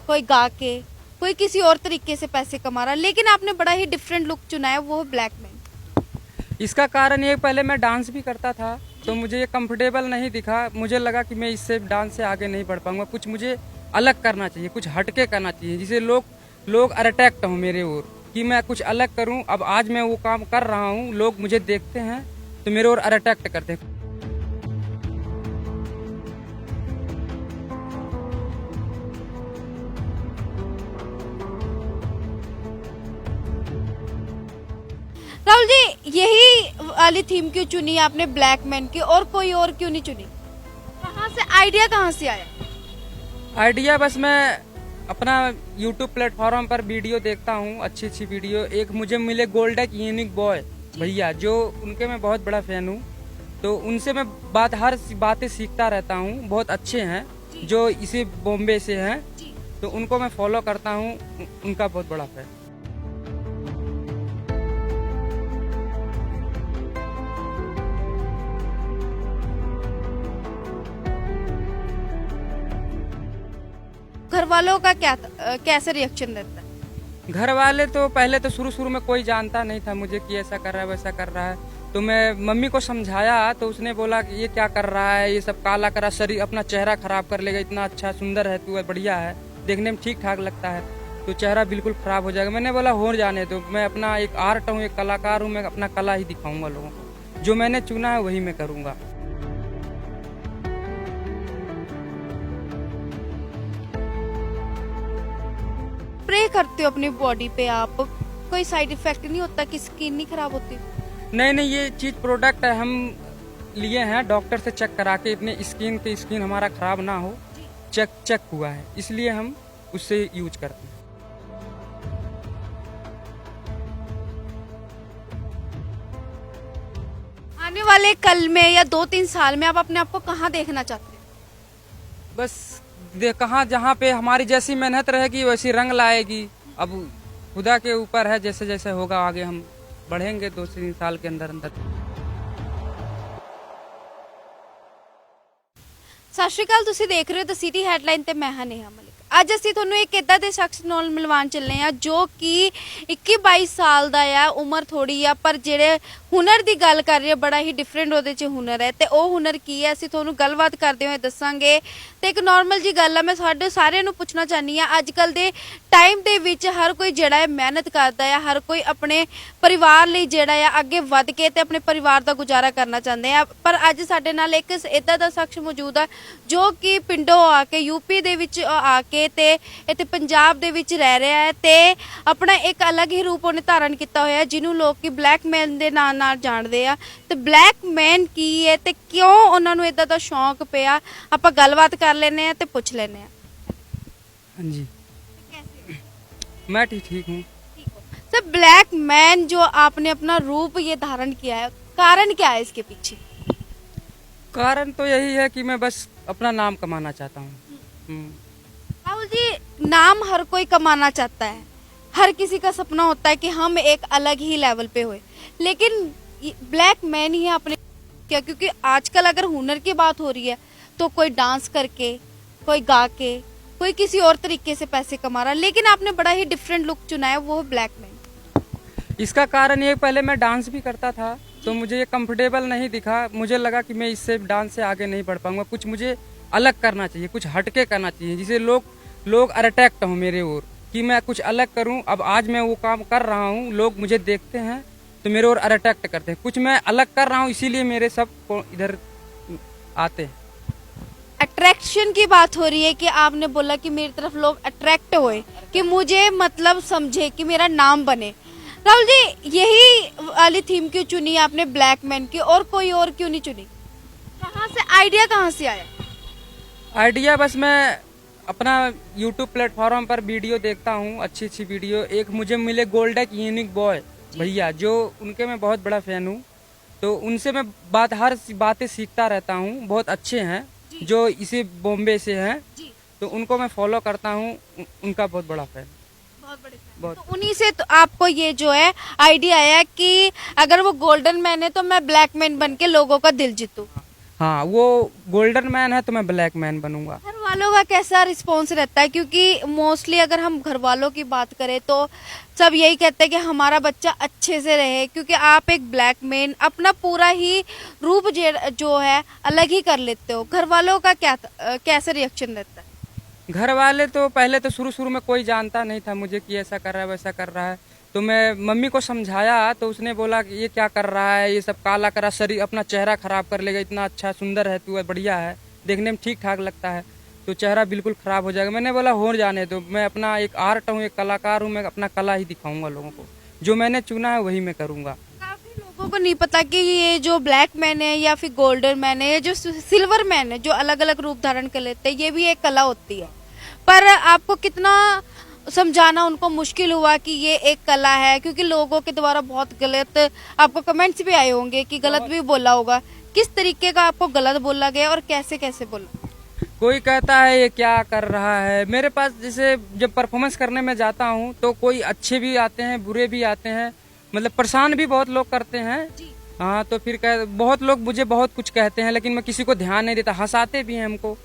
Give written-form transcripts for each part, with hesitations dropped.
कोई गा के, कोई किसी और तरीके से पैसे कमा रहा है, लेकिन आपने बड़ा ही डिफरेंट लुक चुना है, वो है ब्लैक मैन। इसका कारण ये, पहले मैं डांस भी करता था तो मुझे ये कंफर्टेबल नहीं दिखा। मुझे लगा कि मैं इससे डांस से आगे नहीं बढ़ पाऊंगा, कुछ मुझे अलग करना चाहिए, कुछ हटके करना चाहिए, जिसे लोग अट्रैक्ट हों मेरे ओर, कि मैं कुछ अलग करूं। अब आज मैं वो काम कर रहा हूं, लोग मुझे देखते हैं तो मेरे ओर अट्रैक्ट करते हैं। राहुल जी, यही वाली थीम क्यों चुनी आपने ब्लैक मैन की, और कोई और क्यों नहीं चुनी? कहाँ से आइडिया, कहाँ से आया? आइडिया बस मैं अपना YouTube प्लेटफॉर्म पर वीडियो देखता हूँ, अच्छी अच्छी वीडियो। एक मुझे मिले गोल्डक यूनिक बॉय भैया, जो उनके मैं बहुत बड़ा फैन हूँ, तो उनसे मैं हर बातें सीखता रहता हूँ। बहुत अच्छे हैं, जो इसी बॉम्बे से हैं, तो उनको मैं फॉलो करता हूँ, उनका बहुत बड़ा फैन। घर वालों का क्या कैसे रिएक्शन रहता है? घर वाले तो पहले तो शुरू में कोई जानता नहीं था मुझे कि ऐसा कर रहा है वैसा कर रहा है, तो मैं मम्मी को समझाया तो उसने बोला कि ये क्या कर रहा है, ये सब काला करा, शरीर अपना चेहरा खराब कर लेगा, इतना अच्छा सुंदर है तू, बढ़िया है, देखने में ठीक ठाक लगता है, तो चेहरा बिल्कुल खराब हो जाएगा। मैंने बोला हो जाने दो, मैं अपना एक आर्ट हूँ, एक कलाकार हूँ, मैं अपना कला ही दिखाऊंगा लोगों को, जो मैंने चुना है वही मैं करूँगा। स्प्रे करते हो अपनी बॉडी पे आप, कोई साइड इफेक्ट नहीं होता कि स्किन नहीं खराब होती? नहीं, ये चीज प्रोडक्ट है, हम लिए हैं डॉक्टर से चेक करा के, अपने स्किन हमारा खराब ना हो, चेक हुआ है, इसलिए हम उससे यूज करते हैं। आने वाले कल में या 2-3 साल में आप अपने आप को कहाँ देखना चाहते हैं? बस कहाँ, जहाँ पे हमारी जैसी मेहनत रहेगी वैसी रंग लाएगी। अब खुदा के ऊपर है, जैसे जैसे होगा आगे हम बढ़ेंगे 2-3 साल के अंदर अंदर। ਸਤਿ ਸ਼੍ਰੀ ਅਕਾਲ, ਤੁਸੀਂ ਦੇਖ ਰਹੇ ਹੋ ਦ ਸਿਟੀ ਹੈਡਲਾਈਨ ਤੇ ਮੈਂ ਹਾਂ ਨੇਹਾ ਮਲਿਕ। ਅੱਜ ਅਸੀਂ ਤੁਹਾਨੂੰ ਇੱਕ ਇਦਾਂ ਦੇ ਸ਼ਖਸ ਨਾਲ ਮਿਲਵਾਉਣ ਚੱਲੇ ਆ ਜੋ ਕਿ 21-22 ਸਾਲ ਦਾ ਆ, ਉਮਰ ਥੋੜੀ ਆ, ਪਰ ਜਿਹੜੇ ਹੁਨਰ ਦੀ ਗੱਲ ਕਰ ਰਹੇ ਆ ਬੜਾ ਹੀ ਡਿਫਰੈਂਟ ਉਹਦੇ 'ਚ ਹੁਨਰ ਹੈ, ਤੇ ਉਹ ਹੁਨਰ ਕੀ ਹੈ ਅਸੀਂ ਤੁਹਾਨੂੰ ਗੱਲਬਾਤ ਕਰਦੇ ਹੋਏ ਦੱਸਾਂਗੇ। ਤੇ ਇੱਕ ਨਾਰਮਲ ਜੀ ਗੱਲ ਆ, ਮੈਂ ਸਾਡੇ ਸਾਰਿਆਂ ਨੂੰ ਪੁੱਛਣਾ ਚਾਹਨੀ ਆ, ਅੱਜ ਕੱਲ ਦੇ ਟਾਈਮ ਦੇ ਵਿੱਚ ਹਰ ਕੋਈ ਜਿਹੜਾ ਹੈ ਮਿਹਨਤ ਕਰਦਾ ਆ, ਹਰ ਕੋਈ ਆਪਣੇ ਪਰਿਵਾਰ ਲਈ ਜਿਹੜਾ ਆ ਅੱਗੇ ਵੱਧ ਕੇ ਤੇ ਆਪਣੇ ਪਰਿਵਾਰ ਦਾ ਗੁਜ਼ਾਰਾ ਕਰਨਾ ਚਾਹੁੰਦੇ ਆ, ਪਰ ਅੱਜ ਸਾਡੇ ਨਾਲ ਇੱਕ ਇਦਾਂ ਦਾ ਸ਼ਖਸ ਮੌਜੂਦ ਆ ਜੋ ਕਿ ਪਿੰਡੋਂ ਆ ਕੇ, यूपी ਦੇ ਵਿੱਚ ਆ ਕੇ ਤੇ ਇੱਥੇ ਪੰਜਾਬ ਦੇ ਵਿੱਚ ਰਹਿ ਰਿਹਾ ਹੈ, ਤੇ ਆਪਣਾ ਇੱਕ ਅਲੱਗ ਹੀ ਰੂਪ ਉਹਨੇ ਧਾਰਨ ਕੀਤਾ ਹੋਇਆ, ਜਿਹਨੂੰ ਲੋਕ ਕਿ ਬਲੈਕ ਮੈਨ ਦੇ ਨਾਂ ਨਾਲ ਜਾਣਦੇ ਆ। ਤੇ ਬਲੈਕ ਮੈਨ ਕੀ ਹੈ ਤੇ ਕਿਉਂ ਉਹਨਾਂ ਨੂੰ ਇਦਾਂ ਦਾ ਸ਼ੌਂਕ ਪਿਆ, ਆਪਾਂ ਗੱਲਬਾਤ ਕਰ ਲੈਨੇ ਆ ਤੇ ਪੁੱਛ ਲੈਨੇ ਆ। हाँ जी, मैं ठीक हूँ। सर, ब्लैक मैन जो आपने अपना रूप ये धारण किया है, कारण क्या है इसके पीछे? कारण तो यही है कि मैं बस अपना नाम कमाना चाहता हूँ। राहुल जी, नाम हर कोई कमाना चाहता है, हर किसी का सपना होता है कि हम एक अलग ही लेवल पे हुए, लेकिन ब्लैक मैन ही अपने क्या, क्योंकि आजकल अगर हुनर की बात हो रही है तो कोई डांस करके, कोई गा के, कोई किसी और तरीके से पैसे कमा रहा है, लेकिन आपने बड़ा ही डिफरेंट लुक चुना है, वो है ब्लैक मैन। इसका कारण ये, पहले मैं डांस भी करता था तो मुझे ये कंफर्टेबल नहीं दिखा। मुझे लगा कि मैं इससे डांस से आगे नहीं बढ़ पाऊंगा, कुछ मुझे अलग करना चाहिए, कुछ हटके करना चाहिए, जिसे लोग अट्रैक्ट हों मेरे ओर, कि मैं कुछ अलग करूं। अब आज मैं वो काम कर रहा हूं, लोग मुझे देखते हैं तो मेरे ओर अट्रैक्ट करते हैं, कुछ मैं अलग कर रहा हूं, इसीलिए मेरे सब इधर आते हैं। अट्रैक्शन की बात हो रही है कि आपने बोला कि मेरी तरफ लोग अट्रैक्ट हुए, कि मुझे मतलब समझे, कि मेरा नाम बने। राहुल जी, यही वाली थीम क्यों चुनी आपने ब्लैक मैन की, और कोई और क्यों नहीं चुनी? कहाँ से आइडिया, कहाँ से आया? आइडिया बस मैं अपना YouTube प्लेटफॉर्म पर वीडियो देखता हूँ, अच्छी अच्छी वीडियो। एक मुझे मिले गोल्डक यूनिक बॉय भैया, जो उनके मैं बहुत बड़ा फैन हूँ, तो उनसे मैं हर बातें सीखता रहता हूँ। बहुत अच्छे हैं, जो इसी बॉम्बे से हैं, तो उनको मैं फॉलो करता हूँ, उनका बहुत बड़ा फैन। बहुत बड़े फैन। बहुत। तो उन्हीं से तो आपको ये जो है आइडिया आया कि अगर वो गोल्डन मैन है तो मैं ब्लैक मैन बन के लोगों का दिल जीतूं। हाँ, वो गोल्डन मैन है तो मैं ब्लैक मैन बनूंगा। हर वालों का कैसा रिस्पॉन्स रहता है? क्योंकि मोस्टली अगर हम घर वालों की बात करें तो सब यही कहते हैं कि हमारा बच्चा अच्छे से रहे, क्योंकि आप एक ब्लैक मैन अपना पूरा ही रूप जो है अलग ही कर लेते हो। घर वालों का कैसा रिएक्शन रहता है? घर वाले तो पहले तो शुरू शुरू में कोई जानता नहीं था मुझे कि ऐसा कर रहा है वैसा कर रहा है। तो मैं मम्मी को समझाया तो उसने बोला कि ये क्या कर रहा है, ये सब काला करा शरीर अपना चेहरा खराब कर लेगा, इतना अच्छा सुंदर है तू, बढ़िया है, देखने में ठीक ठाक लगता है, तो चेहरा बिल्कुल खराब हो जाएगा। मैंने बोला हो जाने दो, मैं अपना एक आर्ट हूँ, एक कलाकार हूँ, मैं अपना कला ही दिखाऊंगा लोगों को, जो मैंने चुना है वही मैं करूँगा। काफी लोगों को नहीं पता कि ये जो ब्लैक मैन है या फिर गोल्डन मैन है, ये जो सिल्वर मैन है, जो अलग अलग रूप धारण कर लेते हैं, ये भी एक कला होती है। पर आपको कितना समझाना उनको मुश्किल हुआ कि ये एक कला है? क्योंकि लोगों के द्वारा बहुत गलत आपको कमेंट्स भी आए होंगे कि गलत भी बोला होगा। किस तरीके का आपको गलत बोला गया और कैसे कैसे बोला? कोई कहता है ये क्या कर रहा है। मेरे पास जैसे जब परफॉर्मेंस करने में जाता हूँ तो कोई अच्छे भी आते हैं, बुरे भी आते हैं, मतलब परेशान भी बहुत लोग करते हैं। हाँ, तो फिर बहुत लोग मुझे बहुत कुछ कहते हैं, लेकिन मैं किसी को ध्यान नहीं देता। हंसाते भी हैं हमको,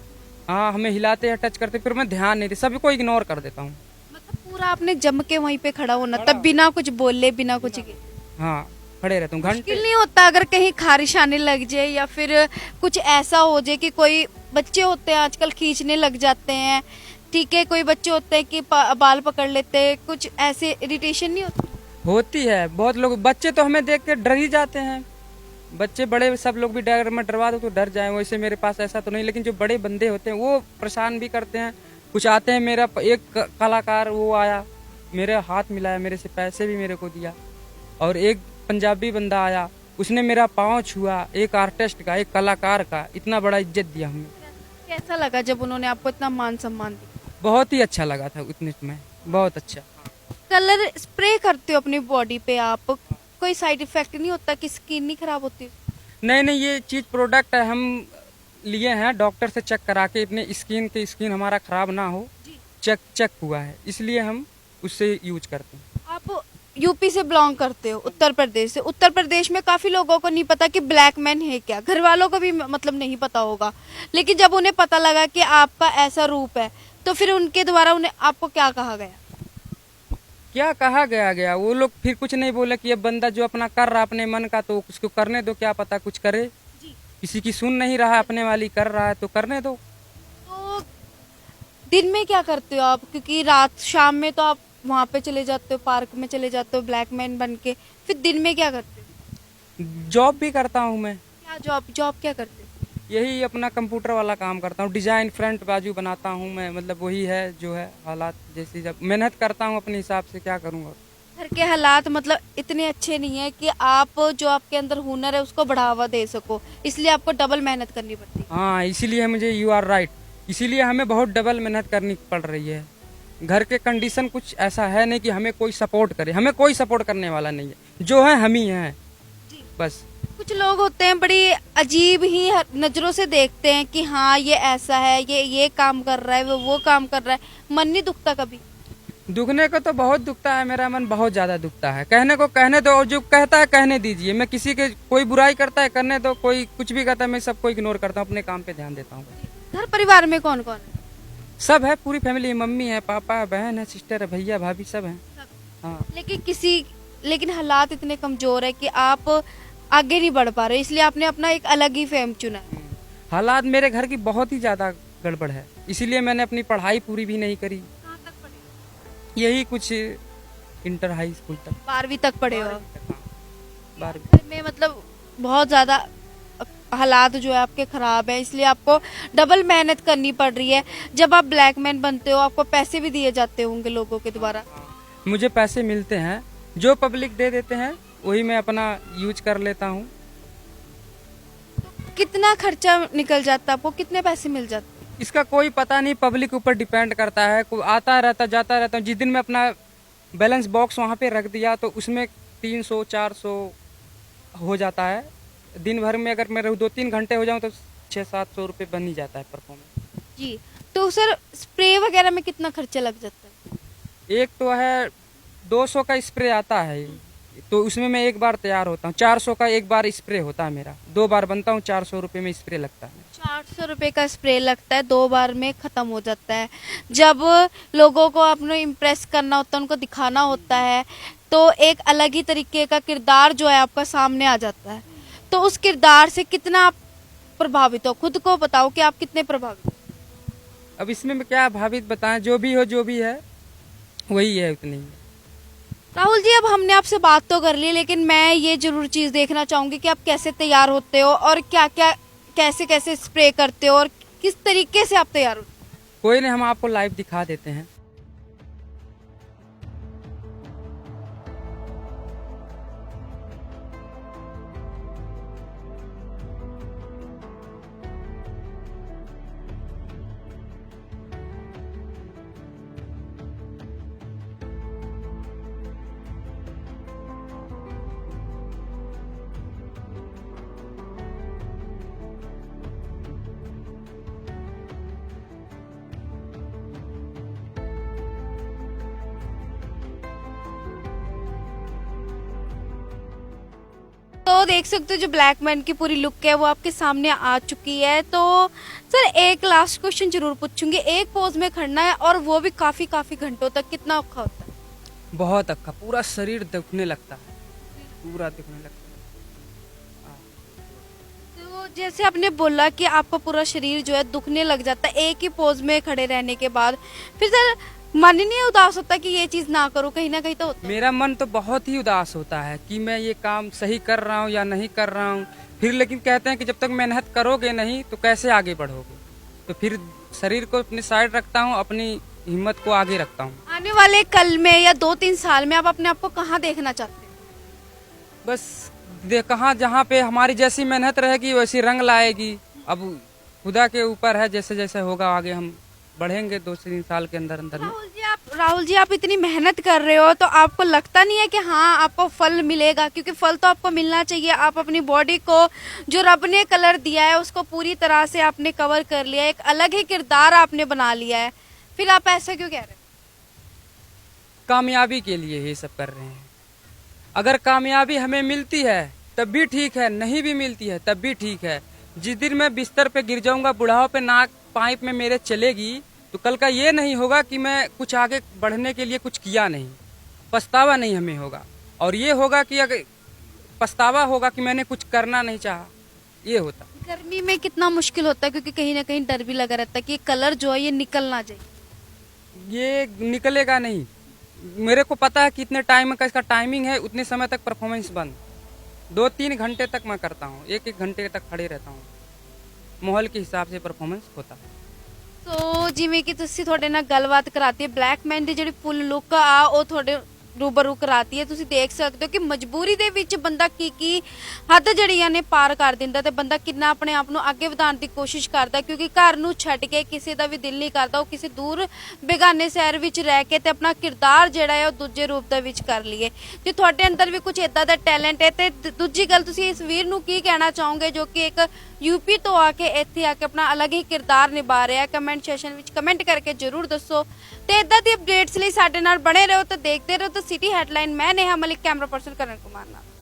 हाँ, हमें हिलाते हैं, टच करते, फिर मैं ध्यान नहीं देता, सभी को इग्नोर कर देता हूँ। मतलब पूरा आपने जम के वहीं पे खड़ा होना, तब बिना कुछ बोले, बिना कुछ किए? हाँ, खड़े रहता हूँ घंटे। मुश्किल नहीं होता अगर कहीं खारिश आने लग जाए या फिर कुछ ऐसा हो जाए कि कोई बच्चे होते हैं आजकल खींचने लग जाते हैं, ठीक है, कोई बच्चे होते हैं कि बाल पकड़ लेते हैं, कुछ ऐसे इरिटेशन नहीं होती? होती है, बहुत लोग, बच्चे तो हमें देख के डर ही जाते हैं। बच्चे बड़े सब लोग भी डर, मैं डरवा दूं तो डर जाएं, वैसे मेरे पास ऐसा तो नहीं, लेकिन जो बड़े बंदे होते हैं वो परेशान भी करते हैं। कुछ आते हैं, मेरा एक कलाकार वो आया, मेरे हाथ मिलाया, मेरे से पैसे भी मेरे को दिया, और एक पंजाबी बंदा आया, उसने मेरा पाँव छुआ, एक आर्टिस्ट का, एक कलाकार का, इतना बड़ा इज्जत दिया हमें। कैसा लगा जब उन्होंने आपको इतना मान सम्मान दिया? बहुत ही अच्छा लगा था उतने में, बहुत अच्छा। कलर स्प्रे करते हो अपनी बॉडी पे आप, कोई साइड इफेक्ट नहीं होता कि स्किन नहीं खराब होती? नहीं नहीं, ये चीज प्रोडक्ट है, हम लिए हैं डॉक्टर से चेक करा के, इतने स्किन हमारा खराब ना हो, चेक हुआ है, इसलिए हम उससे यूज करते हैं। आप यूपी से बिलोंग करते हो, उत्तर प्रदेश से। उत्तर प्रदेश में काफी लोगों को नहीं पता कि ब्लैक मैन है क्या, घर वालों को भी मतलब नहीं पता होगा, लेकिन जब उन्हें पता लगा कि आपका ऐसा रूप है तो फिर उनके द्वारा उन्हें आपको क्या कहा गया? क्या कहा गया वो लोग फिर कुछ नहीं बोले कि ये बंदा जो अपना कर रहा अपने मन का तो उसको करने दो, क्या पता कुछ करे, किसी की सुन नहीं रहा, अपने वाली कर रहा है तो करने दो। तो दिन में क्या करते हो आप? क्योंकि रात शाम में तो आप वहाँ पे चले जाते हो, पार्क में चले जाते हो ब्लैक मैन बन के, फिर दिन में क्या करते हो? जॉब भी करता हूँ मैं। क्या जॉब क्या करते हो? यही अपना कंप्यूटर वाला काम करता हूँ, डिजाइन फ्रंट बाजू बनाता हूँ मैं, मतलब वही है जो है हालात, जैसी जब मेहनत करता हूँ अपने हिसाब से, क्या करूँगा। घर के हालात मतलब इतने अच्छे नहीं है कि आप जो आपके अंदर हुनर है उसको बढ़ावा दे सको, इसलिए आपको डबल मेहनत करनी पड़ती है। हाँ, इसीलिए मुझे, यू आर राइट, इसीलिए हमें बहुत डबल मेहनत करनी पड़ रही है। घर के कंडीशन कुछ ऐसा है नहीं कि हमें कोई सपोर्ट करे, हमें कोई सपोर्ट करने वाला नहीं है, जो है हम ही हैं बस। कुछ लोग होते हैं बड़ी अजीब ही नजरों से देखते हैं कि हाँ ये ऐसा है, ये काम कर रहा है, वो काम कर रहा है, मन नहीं दुखता कभी? दुखने को तो बहुत दुखता है, मेरा मन बहुत ज्यादा दुखता है। कहने को कहने दो, जो कहता है कहने दीजिए, मैं किसी के, कोई बुराई करता है करने दो, कोई कुछ भी कहता है मैं सबको इग्नोर करता हूँ, अपने काम पे ध्यान देता हूँ। घर परिवार में कौन कौन है? सब है, पूरी फैमिली, मम्मी है, पापा है, बहन है, सिस्टर है, भैया भाभी सब है। हाँ, लेकिन हालात इतने कमजोर है कि आप आगे नहीं बढ़ पा रहे, इसलिए आपने अपना एक अलग ही फेम चुना है। हालात मेरे घर की बहुत ही ज्यादा गड़बड़ है, इसीलिए मैंने अपनी पढ़ाई पूरी भी नहीं करी। कहाँ तक पढ़े? यही कुछ इंटर हाई स्कूल तक। 12वीं तक पढ़े हो? 12वीं। में मतलब बहुत ज्यादा हालात जो है आपके खराब है, इसलिए आपको डबल मेहनत करनी पड़ रही है। जब आप ब्लैक मैन बनते हो आपको पैसे भी दिए जाते होंगे लोगों के द्वारा? मुझे पैसे मिलते हैं, जो पब्लिक दे देते हैं वही मैं अपना यूज कर लेता हूँ। कितना खर्चा निकल जाता है आपको, कितने पैसे मिल जाते? इसका कोई पता नहीं, पब्लिक ऊपर डिपेंड करता है, कोई आता रहता जाता रहता हूँ। जिस दिन मैं अपना बैलेंस बॉक्स वहाँ पे रख दिया तो उसमें 300-400 हो जाता है। दिन भर में अगर मैं रहूँ 2-3 घंटे हो जाऊँ तो 600-700 रुपये बन ही जाता है परफॉर्मेंस। जी, तो सर स्प्रे वगैरह में कितना खर्चा लग जाता है? एक तो है 200 का स्प्रे आता है, तो उसमें मैं एक बार तैयार होता हूँ। 400 का एक बार स्प्रे होता है मेरा, 2 बार बनता हूँ, 400 रुपये में स्प्रे लगता है। 400 रुपए का स्प्रे लगता है, 2 बार में खत्म हो जाता है। जब लोगों को अपने इम्प्रेस करना होता है, उनको दिखाना होता है, तो एक अलग ही तरीके का किरदार जो है आपका सामने आ जाता है। तो उस किरदार से कितना आप प्रभावित हो, खुद को बताओ कि आप कितने प्रभावित हो। अब इसमें मैं क्या भावित बताएं, जो भी हो जो भी है वही है, उतनी ही। राहुल जी, अब हमने आपसे बात तो कर ली, लेकिन मैं ये जरूर चीज़ देखना चाहूंगी कि आप कैसे तैयार होते हो और क्या क्या कैसे कैसे स्प्रे करते हो और किस तरीके से आप तैयार होते हो। कोई नहीं, हम आपको लाइव दिखा देते हैं। तो देख सकते हो जो ब्लैक मैन की पूरी लुक है वो आपके सामने आ चुकी है। तो सर, एक लास्ट क्वेश्चन जरूर पूछूंगी। एक पोज में खड़ना है और वो भी काफी काफी घंटों तक, कितना औखा होता है? बहुत अक्का, पूरा शरीर दुखने लगता है, पूरा दुखने लगता तो जैसे आपने बोला कि आपका पूरा शरीर जो है दुखने लग जाता है एक ही पोज में खड़े रहने के बाद, फिर सर मन ही नहीं उदास होता कि ये चीज ना करूं? कहीं ना कहीं तो होता है। मेरा मन तो बहुत ही उदास होता है कि मैं ये काम सही कर रहा हूँ या नहीं कर रहा हूँ। फिर लेकिन कहते हैं कि जब तक मेहनत करोगे नहीं तो कैसे आगे बढ़ोगे। तो फिर शरीर को अपनी साइड रखता हूँ, अपनी हिम्मत को आगे रखता हूँ। आने वाले कल में या 2-3 साल में आप अपने आप को कहाँ देखना चाहते हैं? बस कहाँ, जहाँ पे हमारी जैसी मेहनत रहेगी वैसी रंग लाएगी। अब खुदा के ऊपर है, जैसे जैसे होगा आगे हम बढ़ेंगे 2-3 साल के अंदर अंदर में। राहुल जी, आप इतनी मेहनत कर रहे हो तो आपको लगता नहीं है कि हाँ आपको फल मिलेगा? क्योंकि फल तो आपको मिलना चाहिए। आप अपनी बॉडी को जो रब ने कलर दिया है उसको पूरी तरह से आपने कवर कर लिया है, एक अलग ही किरदार आपने बना लिया है, फिर आप ऐसा क्यों कह रहे हैं? कामयाबी के लिए ये सब कर रहे हैं। अगर कामयाबी हमें मिलती है तब भी ठीक है, नहीं भी मिलती है तब भी ठीक है। जिस दिन मैं बिस्तर पे गिर जाऊंगा, बुढ़ाओ पे नाक पाइप में मेरे चलेगी, तो कल का ये नहीं होगा कि मैं कुछ आगे बढ़ने के लिए कुछ किया नहीं, पछतावा नहीं हमें होगा। और ये होगा कि अगर पछतावा होगा कि मैंने कुछ करना नहीं चाहा, ये होता। गर्मी में कितना मुश्किल होता है, क्योंकि कहीं ना कहीं डर भी लगा रहता है कि ये कलर जो है ये निकल ना जाए। ये निकलेगा नहीं, मेरे को पता है कितने टाइम का इसका टाइमिंग है, उतने समय तक परफॉर्मेंस बंद। 2-3 घंटे तक मैं करता हूँ, 1-1 घंटे तक खड़े रहता हूँ, माहौल के हिसाब से परफॉर्मेंस होता है। ਸੋ ਜਿਵੇਂ ਕਿ ਤੁਸੀਂ ਤੁਹਾਡੇ ਨਾਲ ਗੱਲਬਾਤ ਕਰਾਤੀ ਹੈ, ਬਲੈਕਮੈਨ ਦੀ ਜਿਹੜੀ ਫੁੱਲ ਲੁੱਕ ਆ ਉਹ ਤੁਹਾਡੇ रूबरू कराती है। ਤੁਸੀਂ ਦੇਖ ਸਕਦੇ ਹੋ ਕਿ ਮਜਬੂਰੀ ਦੇ ਵਿੱਚ ਬੰਦਾ ਕੀ ਹੱਦ ਜਿਹੜੀਆਂ ਨੇ ਪਾਰ ਕਰ ਦਿੰਦਾ ਤੇ ਬੰਦਾ ਕਿੰਨਾ ਆਪਣੇ ਆਪ ਨੂੰ ਅੱਗੇ ਵਧਾਉਣ ਦੀ ਕੋਸ਼ਿਸ਼ ਕਰਦਾ, ਕਿਉਂਕਿ ਘਰ ਨੂੰ ਛੱਡ ਕੇ ਕਿਸੇ ਦਾ ਵੀ ਦਿਲ ਨਹੀਂ ਕਰਦਾ ਉਹ ਕਿਸੇ ਦੂਰ ਬੇਗਾਨੇ ਸ਼ਹਿਰ ਵਿੱਚ ਰਹਿ ਕੇ ਤੇ ਆਪਣਾ ਕਿਰਦਾਰ ਜਿਹੜਾ ਹੈ ਉਹ ਦੂਜੇ ਰੂਪ ਦੇ ਵਿੱਚ ਕਰ ਲਈਏ। ਜੇ ਤੁਹਾਡੇ ਅੰਦਰ ਵੀ ਕੁਝ ਇਦਾਂ ਦਾ ਟੈਲੈਂਟ ਹੈ ਤੇ ਦੂਜੀ ਗੱਲ, ਤੁਸੀਂ ਇਸ ਵੀਰ ਨੂੰ ਕੀ ਕਹਿਣਾ ਚਾਹੋਗੇ ਜੋ ਕਿ ਇੱਕ यूपी तो आके ਇੱਥੇ ਆ ਕੇ ਆਪਣਾ ਅਲੱਗ ਹੀ ਕਿਰਦਾਰ ਨਿਭਾ ਰਿਹਾ? ਕਮੈਂਟ ਸੈਸ਼ਨ ਵਿੱਚ ਕਮੈਂਟ ਕਰਕੇ ਜਰੂਰ ਦੱਸੋ ਤੇ ਇਦਾਂ ਦੀ ਅਪਡੇਟਸ ਲਈ ਸਾਡੇ ਨਾਲ ਬਣੇ ਰਹੋ ਤੇ ਦੇਖਦੇ ਰਹੋ ਤਾਂ ਸਿਟੀ ਹੈਡਲਾਈਨ। ਮੈਂ ਨੇਹਾ ਮਲਿਕ, ਕੈਮਰਾ ਪਰਸਨ ਕਰਨ ਕੁਮਾਰ ਨਾਲ।